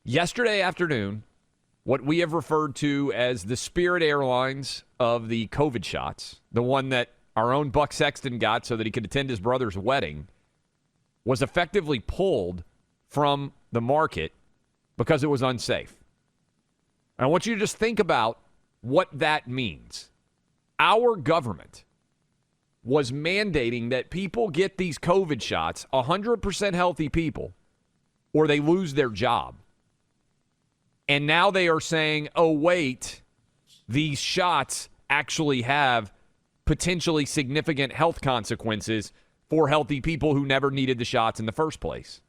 Yesterday afternoon, what we have referred to as the Spirit Airlines of the COVID shots, the one that our own Buck Sexton got so that he could attend his brother's wedding, was effectively pulled from the market because it was unsafe. And I want you to just think about what that means. Our government was mandating that people get these COVID shots, 100% healthy people, or they lose their job. And now they are saying, oh, wait, these shots actually have potentially significant health consequences for healthy people who never needed the shots in the first place.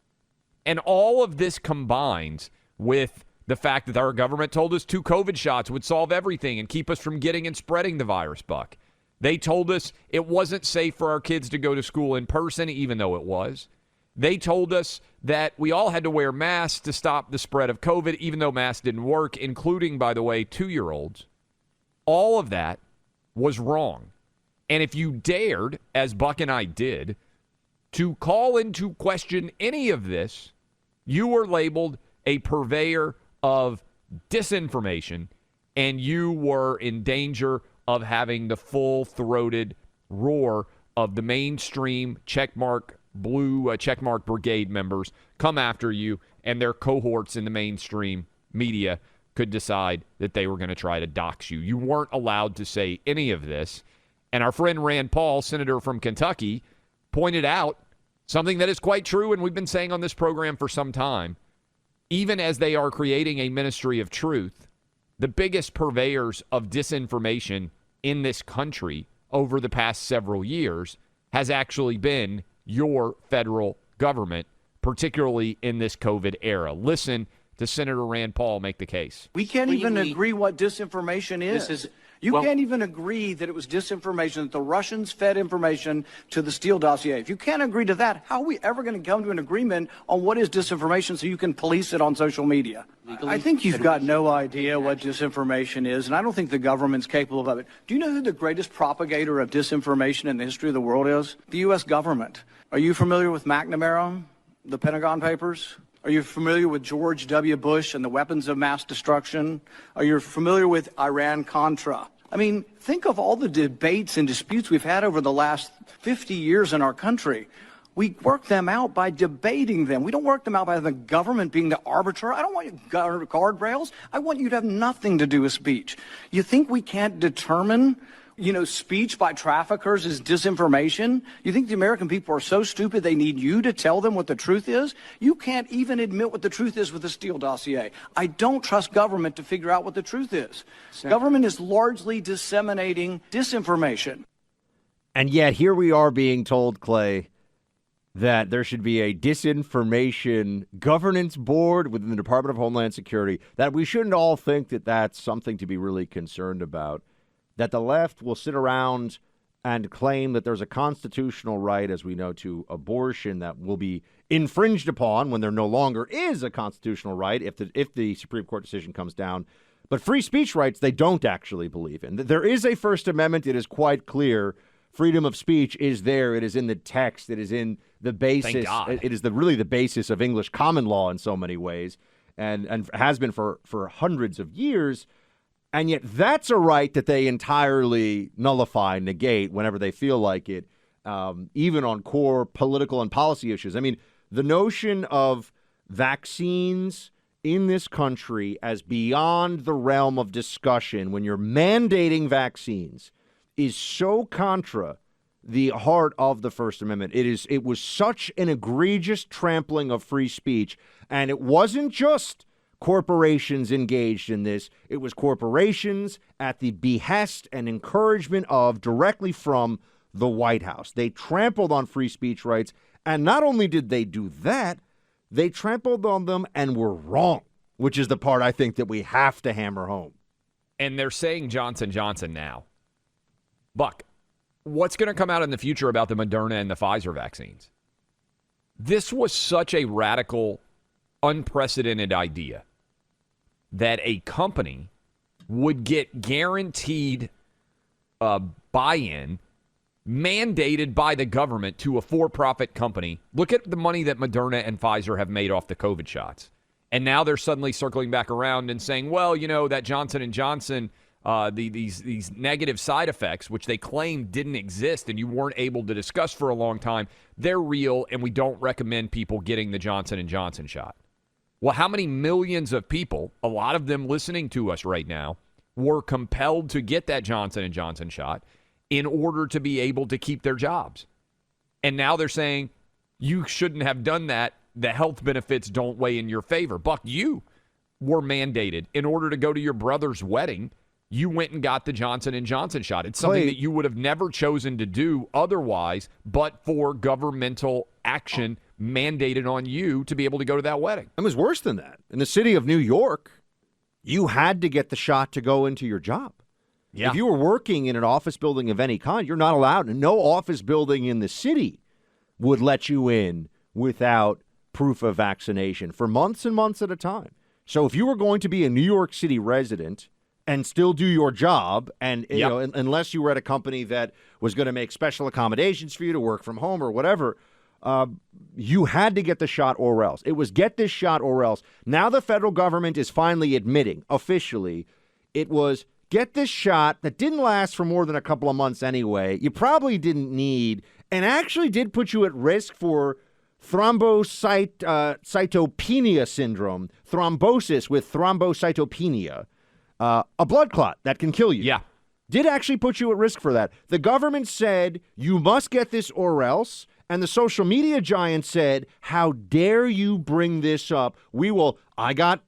And all of this combines with the fact that our government told us 2 COVID shots would solve everything and keep us from getting and spreading the virus, Buck. They told us it wasn't safe for our kids to go to school in person, even though it was. They told us that we all had to wear masks to stop the spread of COVID, even though masks didn't work, including, by the way, 2-year-olds. All of that was wrong. And if you dared, as Buck and I did, to call into question any of this, you were labeled a purveyor of disinformation, and you were in danger of having the full-throated roar of the mainstream checkmark blue checkmark brigade members come after you, and their cohorts in the mainstream media could decide that they were going to try to dox you. You weren't allowed to say any of this. And our friend Rand Paul, senator from Kentucky, pointed out something that is quite true, and we've been saying on this program for some time. Even as they are creating a ministry of truth, the biggest purveyors of disinformation in this country over the past several years has actually been your federal government, particularly in this COVID era. Listen to Senator Rand Paul make the case. We can't even agree what disinformation is. You can't even agree that it was disinformation, that the Russians fed information to the Steele dossier. If you can't agree to that, how are we ever going to come to an agreement on what is disinformation so you can police it on social media? I think you've got no idea what disinformation is, and I don't think the government's capable of it. Do you know who the greatest propagator of disinformation in the history of the world is? The U.S. government. Are you familiar with McNamara, the Pentagon Papers? Are you familiar with George W. Bush and the weapons of mass destruction? Are you familiar with Iran-Contra? I mean, think of all the debates and disputes we've had over the last 50 years in our country. We work them out by debating them. We don't work them out by the government being the arbiter. I don't want you guardrails. I want you to have nothing to do with speech. You think we can't determine speech by traffickers is disinformation? You think the American people are so stupid they need you to tell them what the truth is? You can't even admit what the truth is with the Steele dossier. I don't trust government to figure out what the truth is. Government is largely disseminating disinformation. And yet here we are being told, Clay, that there should be a disinformation governance board within the Department of Homeland Security, that we shouldn't all think that that's something to be really concerned about. That the left will sit around and claim that there's a constitutional right, as we know, to abortion that will be infringed upon when there no longer is a constitutional right if the Supreme Court decision comes down. But free speech rights, they don't actually believe in. There is a First Amendment. It is quite clear. Freedom of speech is there. It is in the text. It is in the basis. Thank God. It is really the basis of English common law in so many ways, and has been for hundreds of years. And yet that's a right that they entirely nullify, negate whenever they feel like it, even on core political and policy issues. I mean, the notion of vaccines in this country as beyond the realm of discussion when you're mandating vaccines is so contra the heart of the First Amendment. It was such an egregious trampling of free speech, and it wasn't just corporations engaged in this. It was corporations at the behest and encouragement of directly from the White House. They trampled on free speech rights, and not only did they do that, they trampled on them and were wrong, which is the part I think that we have to hammer home. And they're saying Johnson & Johnson now. Buck, what's going to come out in the future about the Moderna and the Pfizer vaccines? This was such a radical, unprecedented idea that a company would get guaranteed buy-in mandated by the government to a for-profit company. Look at the money that Moderna and Pfizer have made off the COVID shots. And now they're suddenly circling back around and saying, well, that Johnson & Johnson, these negative side effects, which they claimed didn't exist and you weren't able to discuss for a long time, they're real, and we don't recommend people getting the Johnson & Johnson shot. Well, how many millions of people, a lot of them listening to us right now, were compelled to get that Johnson & Johnson shot in order to be able to keep their jobs? And now they're saying you shouldn't have done that. The health benefits don't weigh in your favor. Buck, you were mandated in order to go to your brother's wedding. You went and got the Johnson & Johnson shot. It's something that you would have never chosen to do otherwise, but for governmental action mandated on you to be able to go to that wedding. It was worse than that. In the city of New York, you had to get the shot to go into your job. Yeah. If you were working in an office building of any kind, you're not allowed. No office building in the city would let you in without proof of vaccination for months and months at a time. So if you were going to be a New York City resident and still do your job, and you know, unless you were at a company that was going to make special accommodations for you to work from home or whatever, you had to get the shot or else. It was get this shot or else. Now the federal government is finally admitting officially it was get this shot that didn't last for more than a couple of months anyway. You probably didn't need, and actually did put you at risk for thrombocytopenia syndrome, thrombosis with thrombocytopenia, a blood clot that can kill you. Yeah. Did actually put you at risk for that. The government said, you must get this or else. And the social media giant said, how dare you bring this up? We will. I got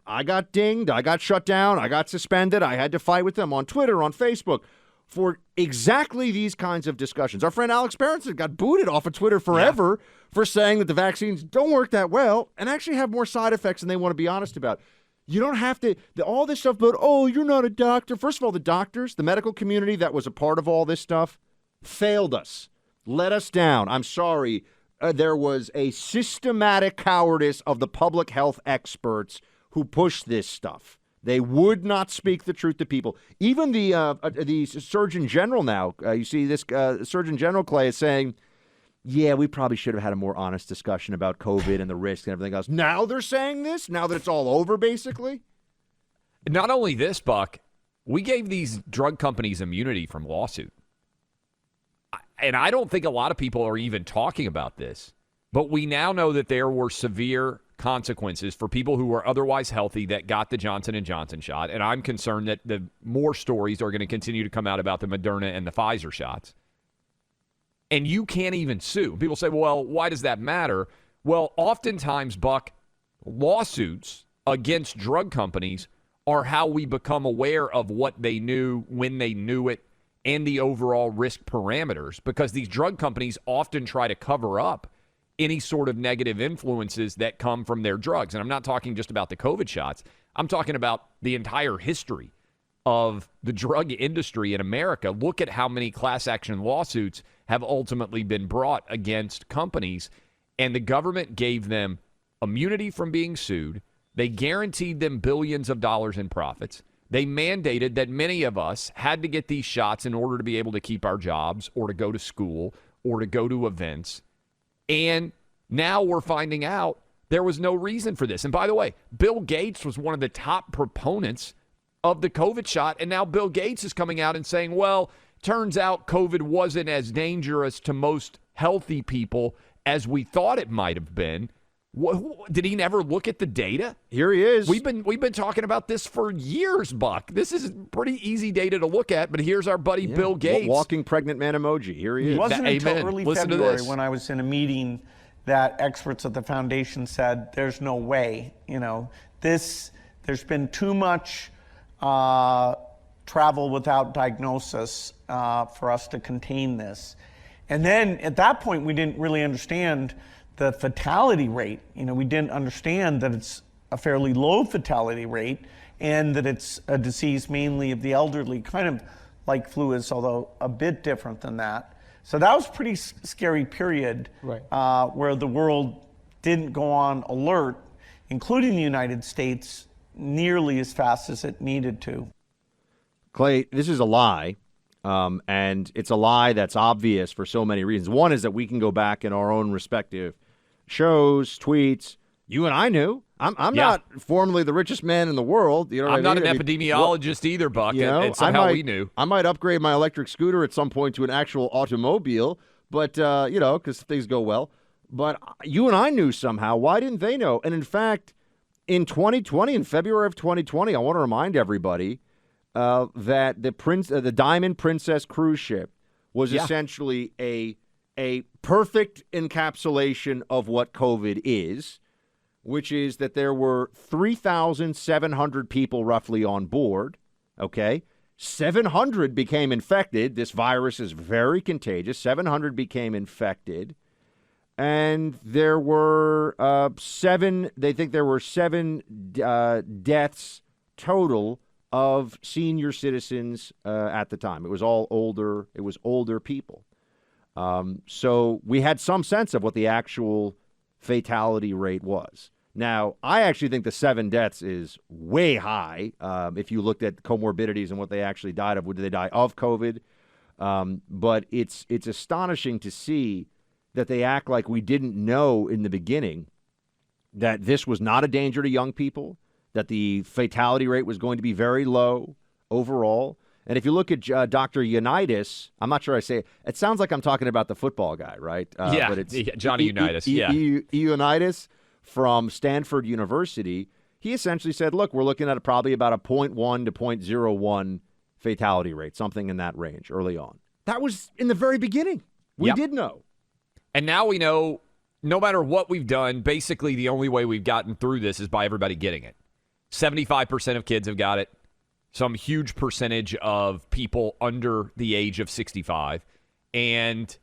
dinged. I got shut down. I got suspended. I had to fight with them on Twitter, on Facebook, for exactly these kinds of discussions. Our friend Alex Berenson got booted off of Twitter forever for saying that the vaccines don't work that well and actually have more side effects than they want to be honest about. You don't have to, all this stuff about, oh, you're not a doctor. First of all, the doctors, the medical community that was a part of all this stuff, failed us, let us down. I'm sorry. There was a systematic cowardice of the public health experts who pushed this stuff. They would not speak the truth to people. Even the Surgeon General now, you see this Surgeon General Clay is saying, yeah, we probably should have had a more honest discussion about COVID and the risks and everything else. Now they're saying this? Now that it's all over, basically? Not only this, Buck, we gave these drug companies immunity from lawsuit. And I don't think a lot of people are even talking about this. But we now know that there were severe consequences for people who were otherwise healthy that got the Johnson & Johnson shot. And I'm concerned that the more stories are going to continue to come out about the Moderna and the Pfizer shots. And you can't even sue. People say, well, why does that matter? Well, oftentimes, Buck, lawsuits against drug companies are how we become aware of what they knew, when they knew it, and the overall risk parameters, because these drug companies often try to cover up any sort of negative influences that come from their drugs. And I'm not talking just about the COVID shots. I'm talking about the entire history of the drug industry in America. Look at how many class action lawsuits have ultimately been brought against companies, and the government gave them immunity from being sued. They guaranteed them billions of dollars in profits. They mandated that many of us had to get these shots in order to be able to keep our jobs or to go to school or to go to events. And now we're finding out there was no reason for this. And by the way, Bill Gates was one of the top proponents of the COVID shot. And now Bill Gates is coming out and saying, well, turns out COVID wasn't as dangerous to most healthy people as we thought it might have been. Did he never look at the data? Here he is. We've been talking about this for years, Buck. This is pretty easy data to look at, but here's our buddy Bill Gates. Walking pregnant man emoji. Here he is. It wasn't until early Listen February when I was in a meeting that experts at the foundation said, there's no way, there's been too much travel without diagnosis for us to contain this. And then at that point, we didn't really understand the fatality rate. We didn't understand that it's a fairly low fatality rate and that it's a disease mainly of the elderly, kind of like flu is, although a bit different than that. So that was a pretty scary period, right, where the world didn't go on alert, including the United States, nearly as fast as it needed to. Clay, this is a lie. And it's a lie that's obvious for so many reasons. One is that we can go back in our own respective shows, tweets. You and I knew. I'm Yeah. not formerly the richest man in the world. You know, what I'm I not mean? an I mean, epidemiologist either, Buck. you know, and somehow we knew. I might upgrade my electric scooter at some point to an actual automobile, but you know, because things go well. But you and I knew somehow. Why didn't they know? And in fact, in 2020, in February of 2020, I want to remind everybody that the Diamond Princess cruise ship was essentially a perfect encapsulation of what COVID is, which is that there were 3,700 people roughly on board, okay? 700 became infected. This virus is very contagious. 700 became infected. And there were they think there were seven deaths total of senior citizens at the time. It was all older. It was older people. So we had some sense of what the actual fatality rate was. Now, I actually think the 7 deaths is way high. If you looked at comorbidities and what they actually died of, did they die of COVID? But it's astonishing to see that they act like we didn't know in the beginning that this was not a danger to young people, that the fatality rate was going to be very low overall. And if you look at Dr. Unitas, I'm not sure I say it. It sounds like I'm talking about the football guy, right? But it's Johnny Unitas. Unitas from Stanford University. He essentially said, look, we're looking at probably about a 0.1 to 0.01 fatality rate, something in that range early on. That was in the very beginning. We did know. And now we know, no matter what we've done, basically the only way we've gotten through this is by everybody getting it. 75% of kids have got it. Some huge percentage of people under the age of 65. And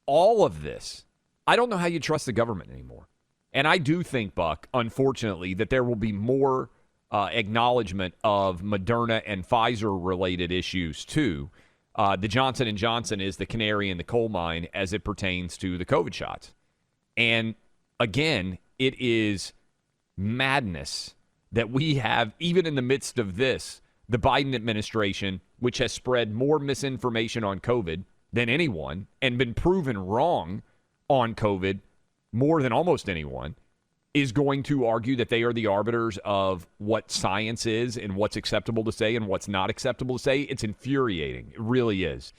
all of this, I don't know how you trust the government anymore. And I do think, Buck, unfortunately, that there will be more acknowledgement of Moderna and Pfizer-related issues, too. The Johnson & Johnson is the canary in the coal mine as it pertains to the COVID shots. And, again, it is madness that we have, even in the midst of this, the Biden administration, which has spread more misinformation on COVID than anyone and been proven wrong on COVID more than almost anyone, is going to argue that they are the arbiters of what science is and what's acceptable to say and what's not acceptable to say. It's infuriating. It really is.